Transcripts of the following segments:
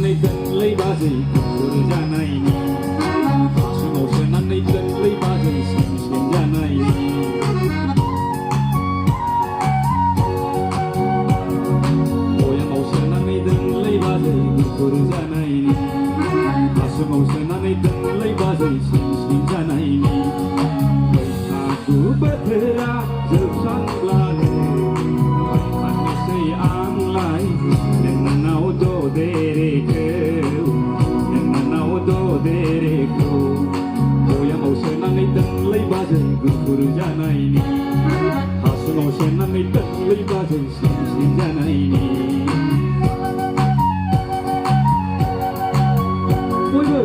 सोनानै दोनलै बाजै गुफुर जानायनि हासुङाव सोनानै दोनलै बाजै स्लिम स्लिम जानायनि बयामाव सोनानै दोनलै बाजै गुफुर जानायनि हासुङाव सोनानै दोनलै बाजै स्लिम स्लिम जानायनि बैसागु बोथोरा जोबस्रांब्लानो फाननोसै आंलाय नोंनाव ददेरेखौ बयामाव सोनानै दोनलै बाजै गुफुर जानायनि हासुङाव सोनानै दोनलै बाजै स्लिम स्लिम जानायनि बयबो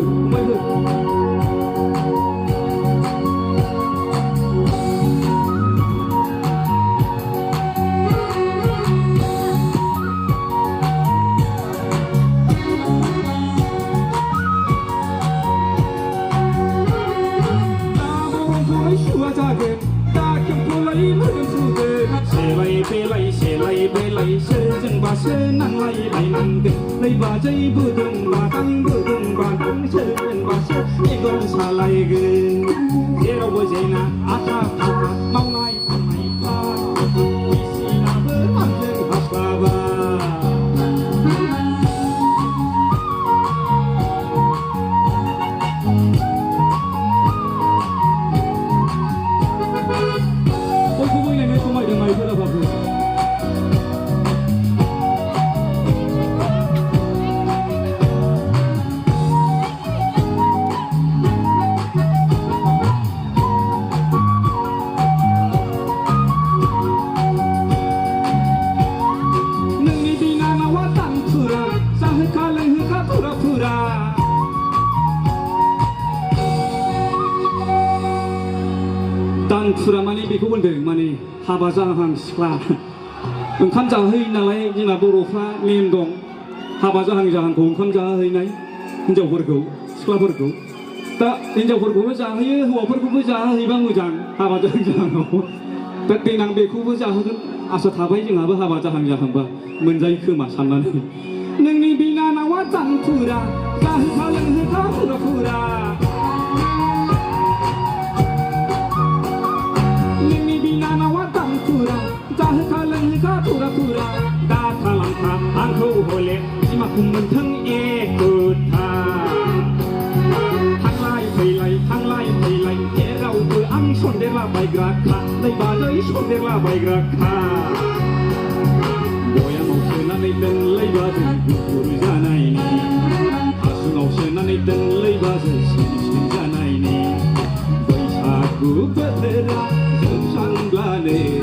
सोरजोंबासो नांलायलायनांगोन नै बाजैबो दंब्ला आंबो दंबा सोरजोंबासो मेगन सालायगोन जेरावबो जेना आखा फाखा मावनाय दांनायफ्रा बिसिनाबो आंजों हास्लाबा बयखौबो नायनो समायदों माइफोराबाबो दानफुरा माने बेखौ बुंदों माने हाबा जाहां सिख्ला ओंखाम जाहोयो नालाय जोंना बर'फ्रा नेम दं हाबा जाहांखौ ओंखाम जाहोहैनाय हिन्जावफोरखौ सिख्लाफोरखौ दा हिन्जावफोरखौबो जाहोयो हौवाफोरखौबो जाहोहैबा मोजां हाबा जाहांआव दा देनां बेखौबो जाहोगोन आसा थाबाय जोंहाबो हाबा जाहांबा मोनजायो खोमा साननानै नोंनि बिनानावा दानफुरा जाहोखा लोंहोखा फुरा जाहोखा लोंहोखा फुरा दा खालामखा आंखौ हले बिमाखौ मोनथों एखुथा थांलाय फैलाय जेरावबो आं सन्देरला बायग्राखा नै बाजै सन्देरला बायग्राखा बयामाव सोनानै दोनलै बाजै गुफुर जानायनि हासुङाव सोनानै दोनलै बाजै स्लिम स्लिम जानायनि बैसागु बोथोरा जोबस्रांब्लानो